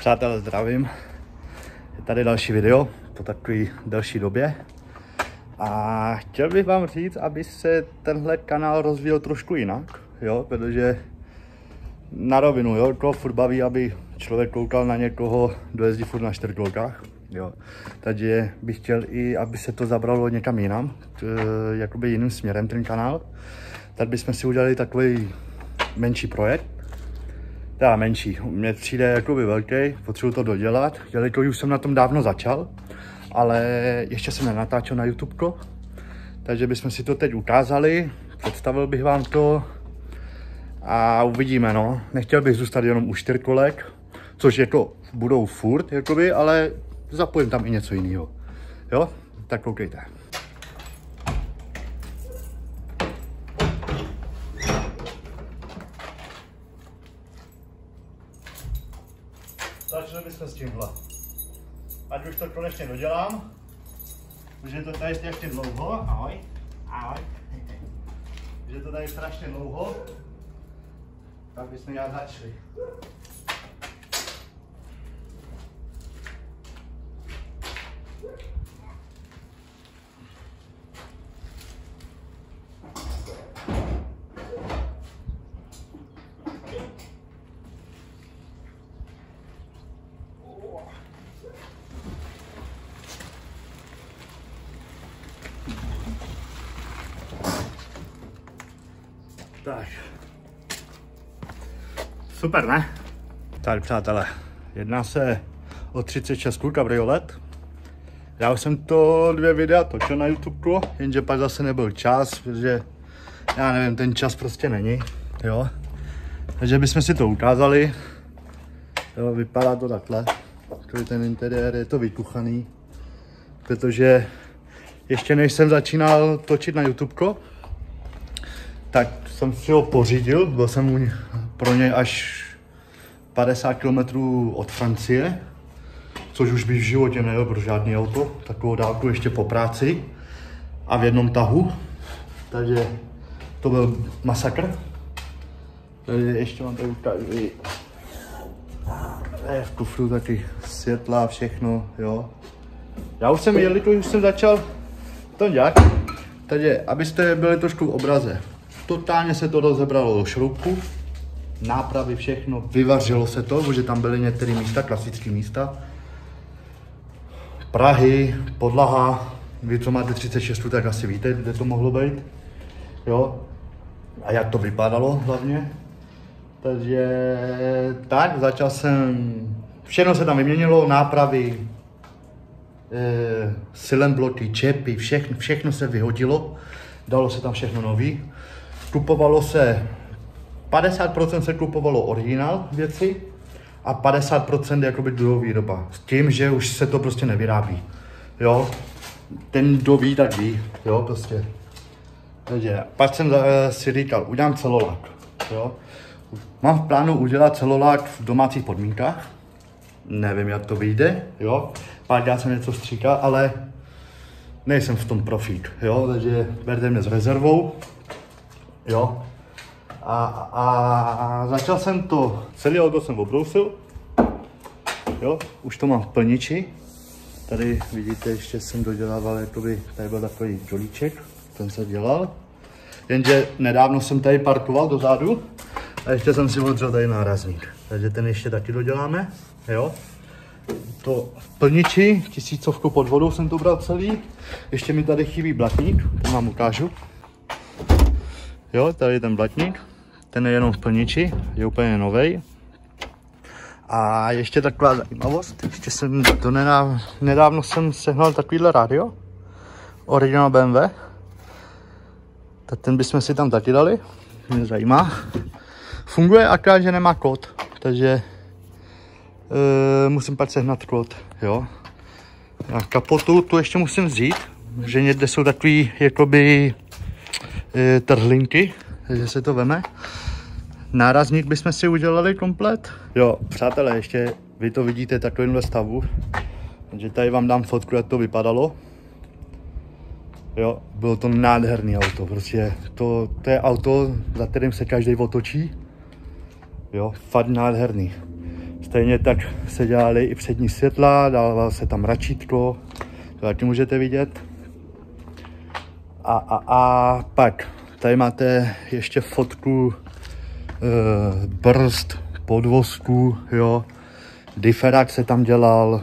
Přátelé, zdravím. Je tady další video po takové delší době. A chtěl bych vám říct, aby se tenhle kanál rozvíjel trošku jinak, jo, protože na rovinu, jo, to furt baví, aby člověk koukal na někoho, kdo jezdí furt na čtyřkolkách, jo. Takže bych chtěl i, aby se to zabralo někam jinam, jakoby jiným směrem ten kanál. Tak bychom si udělali takový menší projekt. Teda menší, mně přijde jakoby velký, potřebuji to dodělat, jelikož už jsem na tom dávno začal, ale ještě jsem nenatáčel na YouTube, takže bychom si to teď ukázali, představil bych vám to a uvidíme, no. Nechtěl bych zůstat jenom u čtyřkolek, což jako budou furt, jakoby, ale zapojím tam i něco jiného, jo, tak koukejte. Začali bychom s tímhle. Ať už to konečně dodělám, protože to tady je ještě dlouho, ahoj, ahoj, že to tady strašně dlouho, tak bychom já začali. Tak. Super, ne? Tak, přátelé, jedná se o 36 kabriolet. Já už jsem to 2 videa točil na YouTube, jenže pak zase nebyl čas, protože já nevím, ten čas prostě není, jo. Takže bychom si to ukázali. Jo, vypadá to takhle. Ten interiér je to vykuchaný, protože ještě než jsem začínal točit na YouTube, tak jsem si ho pořídil, byl jsem pro něj až 50 km od Francie, což už bych v životě nejel pro žádný auto, takovou dálku ještě po práci a v jednom tahu, takže to byl masakr. Takže ještě vám tady ukážu, v kufru taky světla, všechno, jo. Já už jsem, jelikož už jsem začal to dělat, takže abyste byli trošku v obraze. Totálně se to rozebralo do šroubku, nápravy, všechno, vyvařilo se to, protože tam byly některé místa, klasické místa. Prahy, podlaha, vy co máte 36, tak asi víte, kde to mohlo být, jo. A jak to vypadalo hlavně. Takže tak, začal jsem, všechno se tam vyměnilo, nápravy, silembloky, čepy, všechno se vyhodilo, dalo se tam všechno nový. Kupovalo se, 50% se kupovalo originál věci a 50% jakoby druhou výroba. S tím, že už se to prostě nevyrábí, jo. Ten, kdo ví, tak ví, jo, prostě. Takže pak jsem si říkal, udělám celolák, jo. Mám v plánu udělat celolák v domácích podmínkách. Nevím, jak to vyjde, jo. Pak já jsem něco stříkal, ale nejsem v tom profík, jo. Takže berte mě s rezervou, jo. A začal jsem to, celý auto jsem obrousil, jo. Už to mám v plniči. Tady vidíte, ještě jsem dodělával, jakoby, tady byl takový žolíček, ten se dělal. Jenže nedávno jsem tady parkoval dozadu a ještě jsem si odřel tady nárazník. Takže ten ještě taky doděláme, jo. To v plniči, 1000 pod vodou jsem to bral celý. Ještě mi tady chybí blatník, ten vám ukážu. Jo, tady je ten blatník, ten je jenom v plniči, je úplně novej. A ještě taková zajímavost, ještě jsem nedávno jsem sehnal takovýhle rádio, originál BMW. Tak ten bychom si tam taky dali, mě zajímá. Funguje akorát, že nemá kód, takže musím pak sehnat kód, jo. A kapotu tu ještě musím vzít, že někde jsou takový jakoby trhlinky, takže se to veme. Nárazník bychom si udělali komplet. Jo, přátelé, ještě vy to vidíte takovýmhle stavu, takže tady vám dám fotku, jak to vypadalo. Jo, bylo to nádherný auto, prostě to je auto, za kterým se každý otočí. Jo, fakt nádherný. Stejně tak se dělaly i přední světla, dávalo se tam račítko, to taky můžete vidět. A pak tady máte ještě fotku brzd, podvozku, jo. Diferák se tam dělal,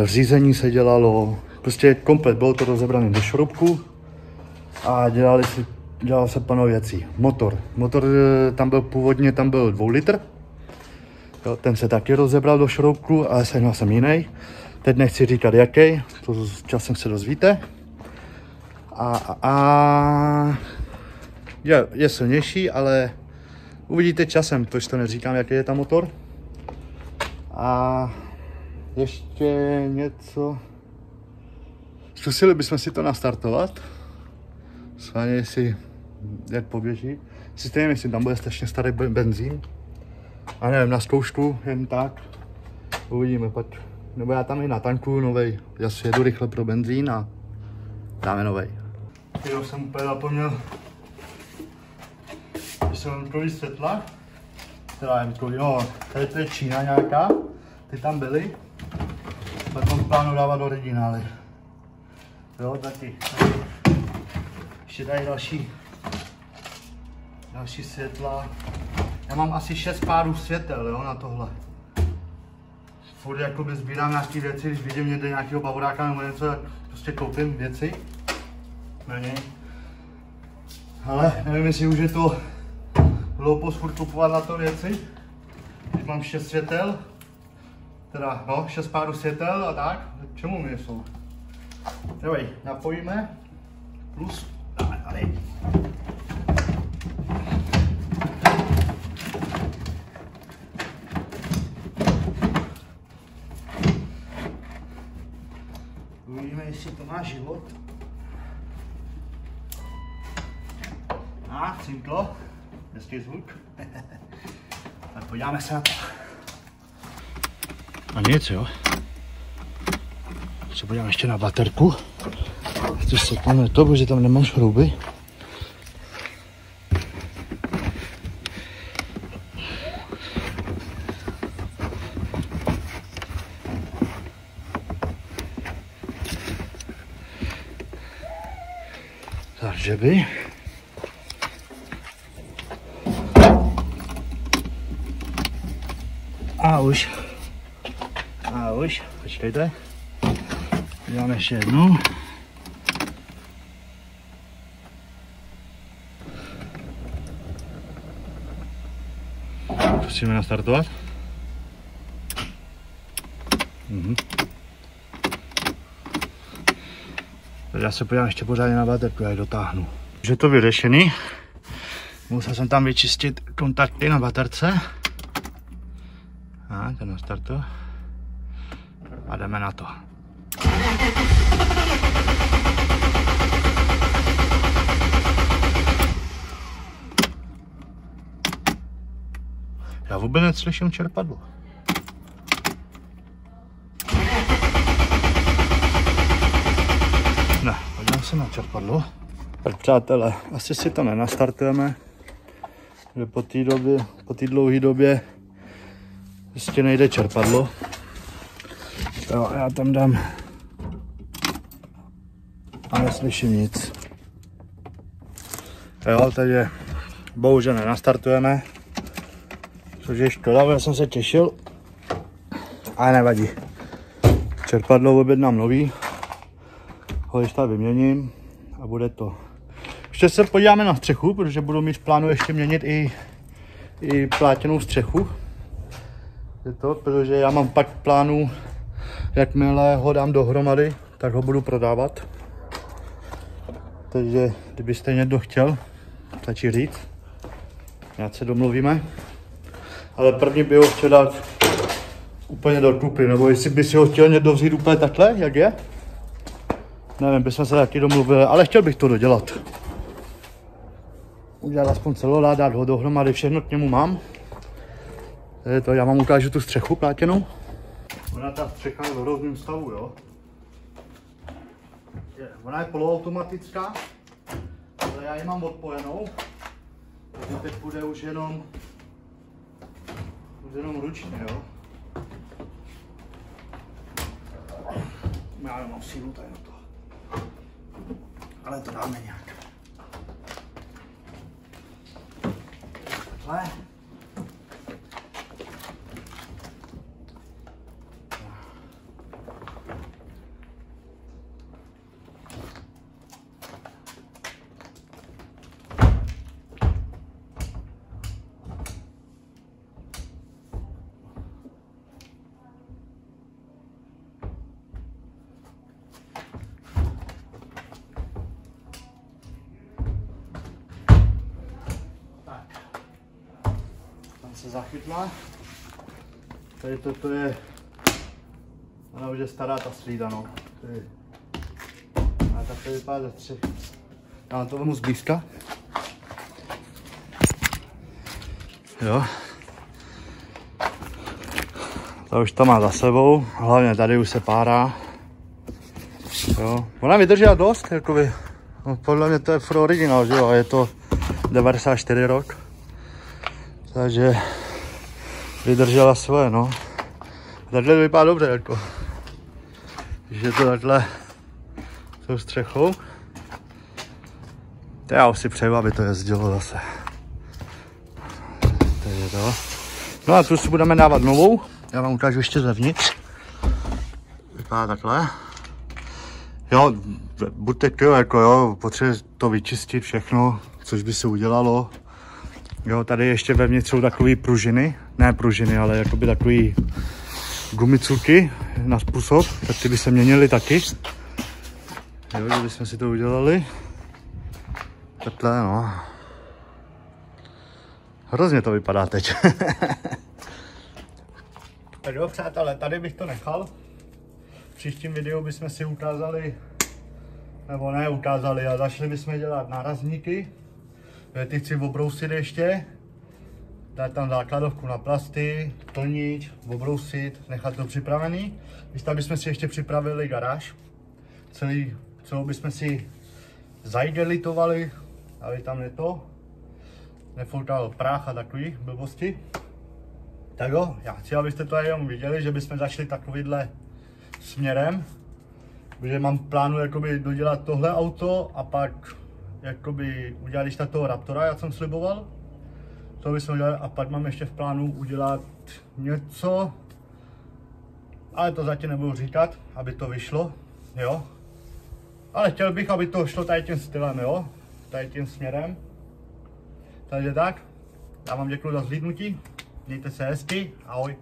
řízení se dělalo, prostě komplet, bylo to rozebrané do šroubku a dělalo se plno věcí. Motor tam byl původně, tam byl 2 litr, jo, ten se taky rozebral do šroubku, ale sehnal jsem jiný. Teď nechci říkat jaký, to s časem se dozvíte. Je silnější, ale uvidíte časem, proč to neříkám, jaký je tam motor. A ještě něco. Zkusili bychom si to nastartovat. Schválně, jestli jak poběží. Stejně myslím, tam bude strašně starý benzín. A nevím, na zkoušku, jen tak. Uvidíme pak. Nebo já tam i natankuju novej. Já si jedu rychle pro benzín a dáme novej. Jo, jsem úplně zapomněl. Když jsem vypkový světla. Teda vypkový, no, tady to je Čína nějaká. Ty tam byly. Potom plánu dávat originály. Jo, taky. Ještě tady další světla. Já mám asi 6 párů světel, jo, na tohle. Furt jakoby sbírám nějaké věci, když vidím někde nějakého bavoráka nebo něco, tak prostě koupím věci na něj. Ale nevím, jestli už je to hloupost furt kupovat na to věci. Když mám 6 světel, teda no, 6 párů světel a tak, k čemu mi jsou? Dej, napojíme, plus dáme tady. Uvidíme, jestli to má život. A, cinklo, hezký zvuk. Tak podíváme se na to. A nic, jo. Se podívám ještě na baterku. Teď se pláne to, protože tam nemám šrouby. Takže by. A už, počkejte. Děláme ještě jednu. Musíme nastartovat. Já se podívám ještě pořádně na baterku, já ji dotáhnu. Už je to vyřešený. Musel jsem tam vyčistit kontakty na baterce. A ten nastartuje. A jdeme na to. Já vůbec neslyším čerpadlo. Ne, podívám se na čerpadlo. Tak přátelé, asi si to nenastartujeme, že po té dlouhé době prostě nejde čerpadlo. Jo, já tam dám a neslyším nic. Jo, takže bohužel nenastartujeme, což je škoda, protože jsem se těšil, ale nevadí. Čerpadlo objednám nový, ho ještě vyměním a bude to. Ještě se podíváme na střechu, protože budu mít v plánu ještě měnit i plátěnou střechu. Je to, protože já mám pak v plánu, jakmile ho dám dohromady, tak ho budu prodávat. Takže kdybyste někdo chtěl, stačí říct, nějak se domluvíme. Ale první by ho chtěl dát úplně do kupy, nebo jestli by si ho chtěl někdo vzít úplně takhle, jak je. Nevím, bychom se taky domluvili, ale chtěl bych to dodělat. Udělat aspoň celolát, dát ho dohromady, všechno k němu mám. To já vám ukážu tu střechu plátěnou. Ona ta střecha je v rovném stavu, jo. Ona je poloautomatická, ale já ji mám odpojenou. Takže teď bude už jenom Už jenom ručně, jo. Já nemám sílu tady na to. Ale to dáme nějak. Takhle. Se zachytla. Tady toto je, ona už je stará ta slída, no. A tak to vypadá ze střechy. Já vám to vemu zblízka. Jo. To už to má za sebou, hlavně tady už se párá. Jo. Ona vydržela dost, jakoby. No, podle mě to je furt originál, že jo, a je to 94 rok. Takže vydržela svoje, no. Takhle to vypadá dobře, jako. Když je to takhle tou střechou. To já už si přeju, aby to jezdilo zase. Takže to. No a tu si budeme dávat novou. Já vám ukážu ještě zevnitř. Vypadá takhle. Jo, buďte tyjo, jako jo, potřebuje to vyčistit všechno, což by se udělalo. Jo, tady ještě vevnitř jsou takové pružiny, ne pružiny, ale jakoby takový gumicuky na způsob, tak ty by se měnily taky. Jo, kdybychom si to udělali. Takhle, no. Hrozně to vypadá teď. Tak jo, přátelé, tady bych to nechal. V příštím videu bychom si ukázali, nebo ne ukázali, ale začali bychom dělat nárazníky. Ty chci obrousit ještě, dát tam základovku na plasty, plnič, obrousit, nechat to připravený. Když tam bychom si ještě připravili garáž, celou bychom si zaigelitovali, aby tam nefoukal prach a takový blbosti. Tak jo, já chci, abyste to jenom viděli, že bychom začali takovýhle směrem, protože mám plánu jakoby dodělat tohle auto a pak jakoby udělat když tak toho Raptora, jak jsem sliboval. To bychom udělali a pak mám ještě v plánu udělat něco, ale to zatím nebudu říkat, aby to vyšlo, jo. Ale chtěl bych, aby to šlo tady tím stylem, jo, tady tím směrem. Takže tak, já vám děkuji za zhlídnutí, mějte se hezky, ahoj.